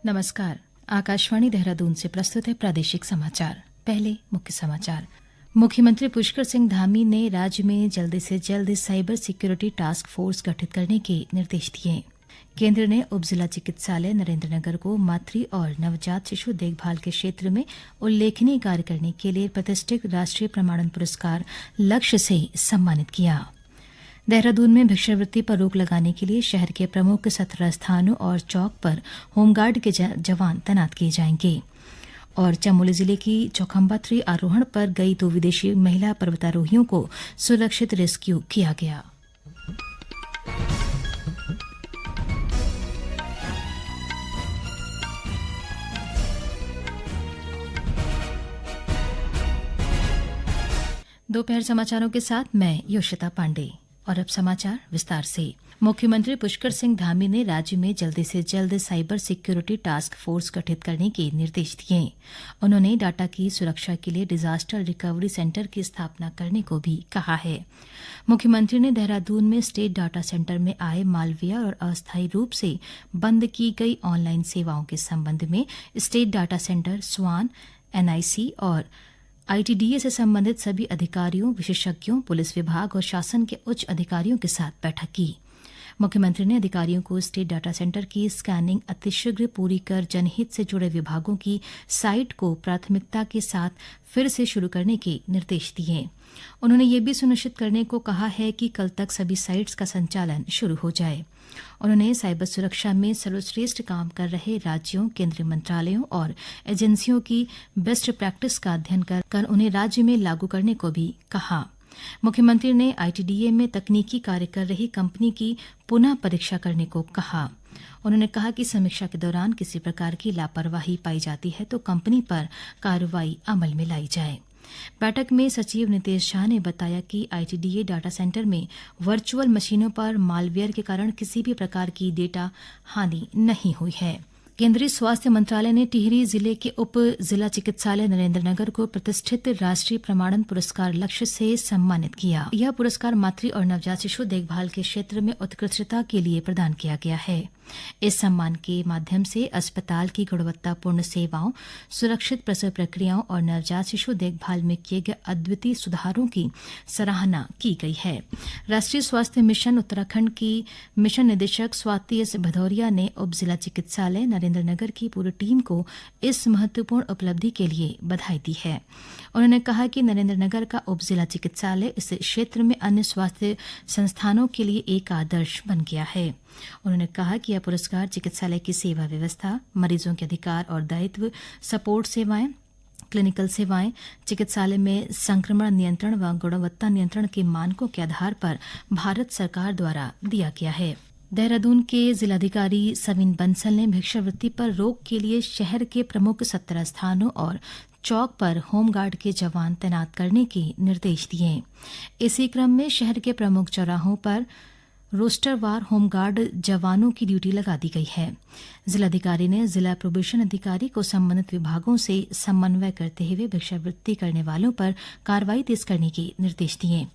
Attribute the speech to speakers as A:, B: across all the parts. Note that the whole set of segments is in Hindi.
A: नमस्कार। आकाशवाणी देहरादून से प्रस्तुत है प्रादेशिक समाचार। पहले मुख्य समाचार। मुख्यमंत्री पुष्कर सिंह धामी ने राज्य में जल्द से जल्द साइबर सिक्योरिटी टास्क फोर्स गठित करने के निर्देश दिए। केंद्र ने उप जिला चिकित्सालय नरेंद्रनगर को मातृ और नवजात शिशु देखभाल के क्षेत्र में उल्लेखनीय कार्य करने के लिए प्रतिष्ठित राष्ट्रीय प्रमाणन पुरस्कार लक्ष्य से सम्मानित किया। देहरादून में भिक्षावृत्ति पर रोक लगाने के लिए शहर के प्रमुख 17 स्थानों और चौक पर होमगार्ड के जवान तैनात किए जाएंगे। और चमोली जिले की चौखंबा 3 आरोहण पर गई 2 विदेशी महिला पर्वतारोहियों को सुरक्षित रेस्क्यू किया गया। दोपहर समाचारों के साथ मैं योशिता पांडे। और अब समाचार विस्तार से। मुख्यमंत्री पुष्कर सिंह धामी ने राज्य में जल्द से जल्द साइबर सिक्योरिटी टास्क फोर्स गठित करने के निर्देश दिए। उन्होंने डाटा की सुरक्षा के लिए डिजास्टर रिकवरी सेंटर की स्थापना करने को भी कहा है। मुख्यमंत्री ने देहरादून में स्टेट डाटा सेंटर में आए मालविया और अस्थायी रूप से बंद की गई ऑनलाइन सेवाओं के संबंध में स्टेट डाटा सेंटर, स्वान, एनआईसी और आईटीडीए से संबंधित सभी अधिकारियों, विशेषज्ञों, पुलिस विभाग और शासन के उच्च अधिकारियों के साथ बैठक की। मुख्यमंत्री ने अधिकारियों को स्टेट डाटा सेंटर की स्कैनिंग अतिशीघ्र पूरी कर जनहित से जुड़े विभागों की साइट को प्राथमिकता के साथ फिर से शुरू करने के निर्देश दिए। उन्होंने ये भी सुनिश्चित करने को कहा है कि कल तक सभी साइट्स का संचालन शुरू हो जाए। उन्होंने साइबर सुरक्षा में सर्वश्रेष्ठ काम कर रहे राज्यों, केंद्रीय मंत्रालयों और एजेंसियों की बेस्ट प्रैक्टिस का अध्ययन कर उन्हें राज्य में लागू करने को भी कहा। मुख्यमंत्री ने आईटीडीए में तकनीकी कार्य कर रही कंपनी की पुनः परीक्षा करने को कहा। उन्होंने कहा कि समीक्षा के दौरान किसी प्रकार की लापरवाही पाई जाती है तो कंपनी पर कार्रवाई अमल में लाई जाए। बैठक में सचिव नितेश झा ने बताया कि आईटीडीए डाटा सेंटर में वर्चुअल मशीनों पर मालवेयर के कारण किसी भी प्रकार की डेटा हानि नहीं हुई है। केंद्रीय स्वास्थ्य मंत्रालय ने टिहरी जिले के उप जिला चिकित्सालय नरेंद्रनगर को प्रतिष्ठित राष्ट्रीय प्रमाणन पुरस्कार लक्ष्य से सम्मानित किया। यह पुरस्कार मातृ और नवजात शिशु देखभाल के क्षेत्र में उत्कृष्टता के लिए प्रदान किया गया है। इस सम्मान के माध्यम से अस्पताल की गुणवत्तापूर्ण सेवाओं, सुरक्षित प्रसव प्रक्रियाओं और नवजात शिशु देखभाल में किए गए अद्वितीय सुधारों की सराहना की गई है। राष्ट्रीय स्वास्थ्य मिशन उत्तराखंड की मिशन निदेशक स्वाति एस भदौरिया ने उप जिला चिकित्सालय नरेंद्रनगर की पूरी टीम को इस महत्वपूर्ण उपलब्धि के लिए बधाई दी है। उन्होंने कहा कि नरेंद्रनगर का उप जिला चिकित्सालय इस क्षेत्र में अन्य स्वास्थ्य संस्थानों के लिए एक आदर्श बन गया है। उन्होंने कहा कि यह पुरस्कार चिकित्सालय की सेवा व्यवस्था, मरीजों के अधिकार और दायित्व, सपोर्ट सेवाएं, क्लिनिकल सेवाएं, चिकित्सालय में संक्रमण नियंत्रण व गुणवत्ता नियंत्रण के मानकों के आधार पर भारत सरकार द्वारा दिया गया है। देहरादून के जिलाधिकारी सविन बंसल ने भिक्षावृत्ति पर रोक के लिए शहर के प्रमुख 17 स्थानों और चौक पर होमगार्ड के जवान तैनात करने के निर्देश दिए। इसी क्रम में शहर के प्रमुख चौराहों पर रोस्टरवार होमगार्ड जवानों की ड्यूटी लगा दी गई है। जिलाधिकारी ने जिला प्रोबेशन अधिकारी को संबंधित विभागों से समन्वय करते हुए भिक्षावृत्ति करने वालों पर कार्रवाई तेज करने के निर्देश दिए।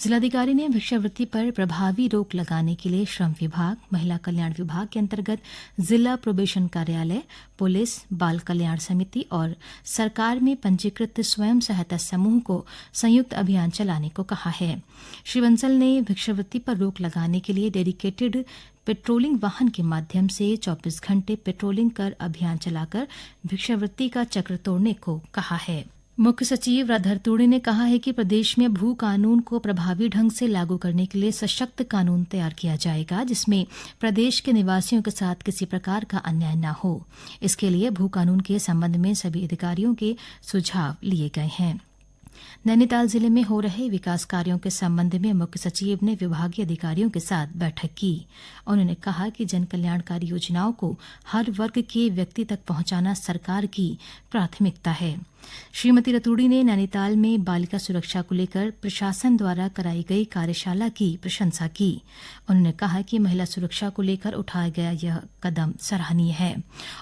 A: जिलाधिकारी ने भिक्षावृत्ति पर प्रभावी रोक लगाने के लिए श्रम विभाग, महिला कल्याण विभाग के अंतर्गत जिला प्रोबेशन कार्यालय, पुलिस, बाल कल्याण समिति और सरकार में पंजीकृत स्वयं सहायता समूह को संयुक्त अभियान चलाने को कहा है। श्री बंसल ने भिक्षावृत्ति पर रोक लगाने के लिए डेडिकेटेड पेट्रोलिंग वाहन के माध्यम से 24 घंटे पेट्रोलिंग कर अभियान चलाकर भिक्षावृत्ति का चक्र तोड़ने को कहा है। मुख्य सचिव राधर तूड़ी ने कहा है कि प्रदेश में भू कानून को प्रभावी ढंग से लागू करने के लिए सशक्त कानून तैयार किया जाएगा, जिसमें प्रदेश के निवासियों के साथ किसी प्रकार का अन्याय न हो। इसके लिए भू कानून के संबंध में सभी अधिकारियों के सुझाव लिए गए हैं। नैनीताल जिले में हो रहे विकास कार्यों के संबंध में मुख्य सचिव ने विभागीय अधिकारियों के साथ बैठक की। उन्होंने कहा कि जन कल्याणकारी योजनाओं को हर वर्ग के व्यक्ति तक पहुंचाना सरकार की प्राथमिकता है। श्रीमती रतूड़ी ने नैनीताल में बालिका सुरक्षा को लेकर प्रशासन द्वारा कराई गई कार्यशाला की प्रशंसा की। उन्होंने कहा कि महिला सुरक्षा को लेकर उठाया गया यह कदम सराहनीय है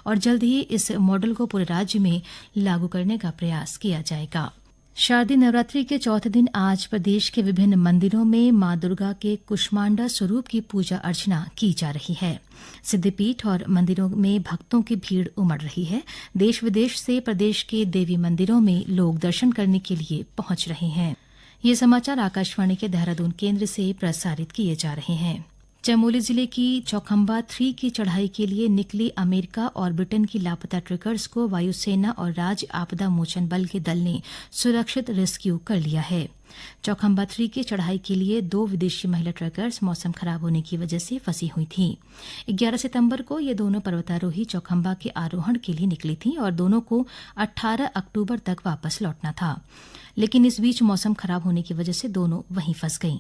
A: और जल्द ही इस मॉडल को पूरे राज्य में लागू करने का प्रयास किया जाएगा। शारदीय नवरात्रि के चौथे दिन आज प्रदेश के विभिन्न मंदिरों में मां दुर्गा के कुष्मांडा स्वरूप की पूजा अर्चना की जा रही है। सिद्धपीठ और मंदिरों में भक्तों की भीड़ उमड़ रही है। देश विदेश से प्रदेश के देवी मंदिरों में लोग दर्शन करने के लिए पहुंच रहे हैं। ये समाचार आकाशवाणी के देहरादून केंद्र से प्रसारित किए जा रहे हैं। चमोली जिले की चौखंबा 3 की चढ़ाई के लिए निकली अमेरिका और ब्रिटेन की लापता ट्रैकर्स को वायुसेना और राज्य आपदा मोचन बल के दल ने सुरक्षित रेस्क्यू कर लिया है। चौखंबा 3 की चढ़ाई के लिए 2 विदेशी महिला ट्रैकर्स मौसम खराब होने की वजह से फंसी हुई थीं। 11 सितंबर को ये दोनों पर्वतारोही चौखंबा के आरोहण के लिए निकली थीं और दोनों को 18 अक्टूबर तक वापस लौटना था, लेकिन इस बीच मौसम खराब होने की वजह से दोनों वहीं फंस गईं,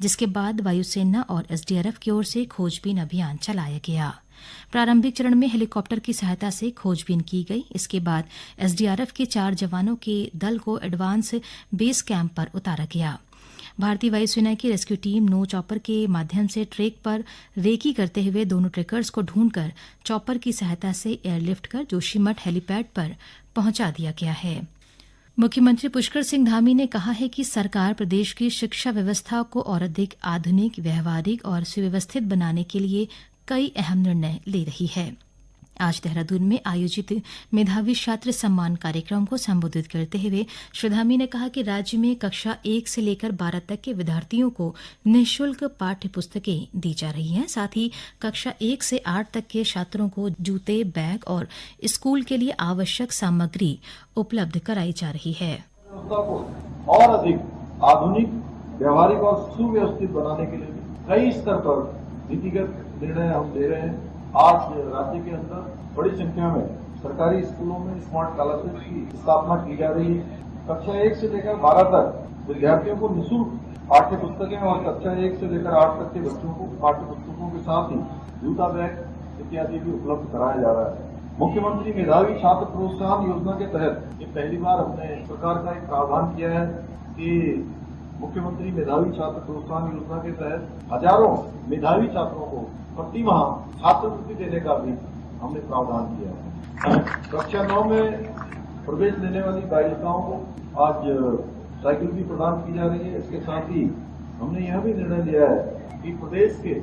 A: जिसके बाद वायुसेना और एसडीआरएफ की ओर से खोजबीन अभियान चलाया गया। प्रारंभिक चरण में हेलीकॉप्टर की सहायता से खोजबीन की गई। इसके बाद एसडीआरएफ के 4 जवानों के दल को एडवांस बेस कैंप पर उतारा गया। भारतीय वायुसेना की रेस्क्यू टीम नो चॉपर के माध्यम से ट्रैक पर रेकी करते हुए दोनों ट्रैकर्स को ढूंढकर चॉपर की सहायता से एयरलिफ्ट कर जोशीमठ हेलीपैड पर पहुंचा दिया गया है। मुख्यमंत्री पुष्कर सिंह धामी ने कहा है कि सरकार प्रदेश की शिक्षा व्यवस्था को और अधिक आधुनिक, व्यावहारिक और सुव्यवस्थित बनाने के लिए कई अहम निर्णय ले रही है। आज देहरादून में आयोजित मेधावी छात्र सम्मान कार्यक्रम को संबोधित करते हुए श्री धामी ने कहा कि राज्य में कक्षा 1 से लेकर 12 तक के विद्यार्थियों को निःशुल्क पाठ्य पुस्तकें दी जा रही हैं। साथ ही कक्षा 1 से 8 तक के छात्रों को जूते, बैग और स्कूल के लिए आवश्यक सामग्री उपलब्ध कराई जा रही है।
B: व्यवस्था को और अधिक आधुनिक, व्यावहारिक और सुव्यवस्थित बनाने के लिए कई स्तर पर नीतिगत निर्णय हम ले रहे हैं। आज राज्य के अंदर बड़ी संख्या में सरकारी स्कूलों में स्मार्ट क्लासेस की स्थापना की जा रही है। कक्षा 1 से लेकर 12 तक विद्यार्थियों को निःशुल्क पाठ्य पुस्तकें और कक्षा 1 से लेकर 8 तक के बच्चों को पाठ्य पुस्तकों के साथ ही जूता, बैग इत्यादि भी उपलब्ध कराया जा रहा है। मुख्यमंत्री मेधावी छात्र प्रोत्साहन योजना के तहत ये पहली बार हमने सरकार का एक प्रावधान किया है कि मुख्यमंत्री मेधावी छात्र प्रोत्साहन योजना के तहत हजारों मेधावी छात्रों को प्रति माह छात्रवृत्ति देने का भी हमने प्रावधान किया है। कक्षा 9 में प्रवेश लेने वाली बालिकाओं को आज साइकिल भी प्रदान की जा रही है। इसके साथ ही हमने यह भी निर्णय लिया है कि प्रदेश के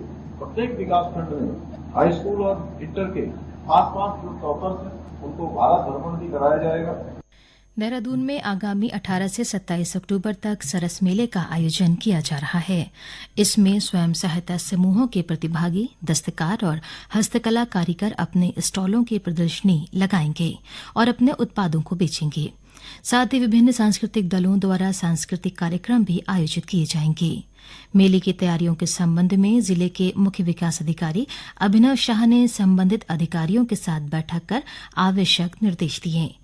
B: प्रत्येक विकास खंड में हाई स्कूल और इंटर के 5 जो टॉपर्स हैं उनको भारत भ्रमण भी कराया जाएगा।
A: देहरादून में आगामी 18 से 27 अक्टूबर तक सरस मेले का आयोजन किया जा रहा है। इसमें स्वयं सहायता समूहों के प्रतिभागी, दस्तकार और हस्तकला कारीगर अपने स्टॉलों की प्रदर्शनी लगाएंगे और अपने उत्पादों को बेचेंगे। साथ ही विभिन्न सांस्कृतिक दलों द्वारा सांस्कृतिक कार्यक्रम भी आयोजित किए जाएंगे। मेले की तैयारियों के संबंध में जिले के मुख्य विकास अधिकारी अभिनव शाह ने संबंधित अधिकारियों के साथ बैठक कर आवश्यक निर्देश दिए।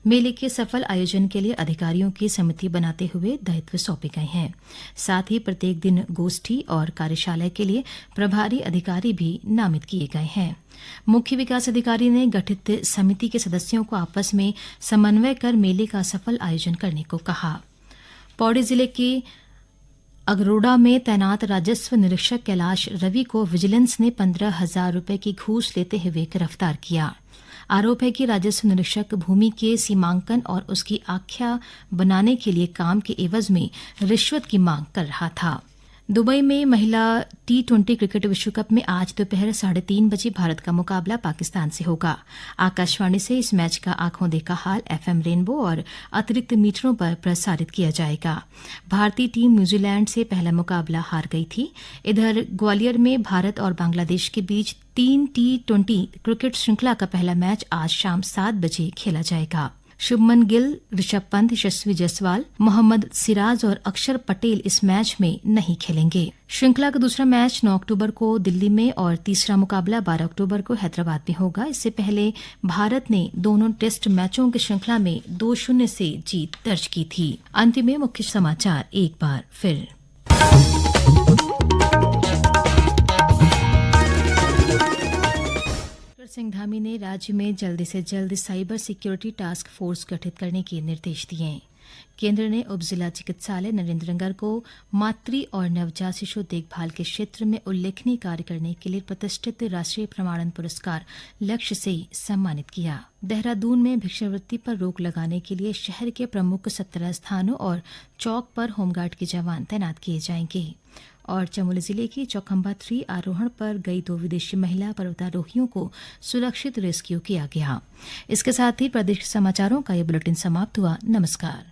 A: मेले के सफल आयोजन के लिए अधिकारियों की समिति बनाते हुए दायित्व सौंपे गए हैं। साथ ही प्रत्येक दिन गोष्ठी और कार्यशाला के लिए प्रभारी अधिकारी भी नामित किए गए हैं। मुख्य विकास अधिकारी ने गठित समिति के सदस्यों को आपस में समन्वय कर मेले का सफल आयोजन करने को कहा। पौड़ी जिले के अगरोड़ा में तैनात राजस्व निरीक्षक कैलाश रवि को विजिलेंस ने 15,000 रुपए की घूस लेते हुए गिरफ्तार किया। आरोप है कि राजस्व निरीक्षक भूमि के सीमांकन और उसकी आख्या बनाने के लिए काम के एवज में रिश्वत की मांग कर रहा था। दुबई में महिला T20 क्रिकेट विश्व कप में आज दोपहर 3:30 बजे भारत का मुकाबला पाकिस्तान से होगा। आकाशवाणी से इस मैच का आंखों देखा हाल FM रेनबो और अतिरिक्त मीटरों पर प्रसारित किया जाएगा। भारतीय टीम न्यूजीलैंड से पहला मुकाबला हार गई थी। इधर ग्वालियर में भारत और बांग्लादेश के बीच 3 T20 क्रिकेट श्रृंखला का पहला मैच आज शाम 7 बजे खेला जाएगा। शुभमन गिल, ऋषभ पंत, यशस्वी जायसवाल, मोहम्मद सिराज और अक्षर पटेल इस मैच में नहीं खेलेंगे। श्रृंखला का दूसरा मैच 9 अक्टूबर को दिल्ली में और तीसरा मुकाबला 12 अक्टूबर को हैदराबाद में होगा। इससे पहले भारत ने दोनों टेस्ट मैचों की श्रृंखला में 2-0 से जीत दर्ज की थी। अंत में मुख्य समाचार एक बार फिर। सिंह धामी ने राज्य में जल्द से जल्द साइबर सिक्योरिटी टास्क फोर्स गठित करने के निर्देश दिए। केंद्र ने उप जिला चिकित्सालय नरेंद्रनगर को मातृ और नवजात शिशु देखभाल के क्षेत्र में उल्लेखनीय कार्य करने के लिए प्रतिष्ठित राष्ट्रीय प्रमाणन पुरस्कार लक्ष्य से सम्मानित किया। देहरादून में भिक्षावृत्ति पर रोक लगाने के लिए शहर के प्रमुख 17 स्थानों और चौक पर होमगार्ड के जवान तैनात किए जाएंगे। और चमोली जिले की चौखंबा 3 आरोहण पर गई 2 विदेशी महिला पर्वतारोहियों को सुरक्षित रेस्क्यू किया गया। इसके साथ ही प्रदेश के समाचारों का ये बुलेटिन समाप्त हुआ। नमस्कार।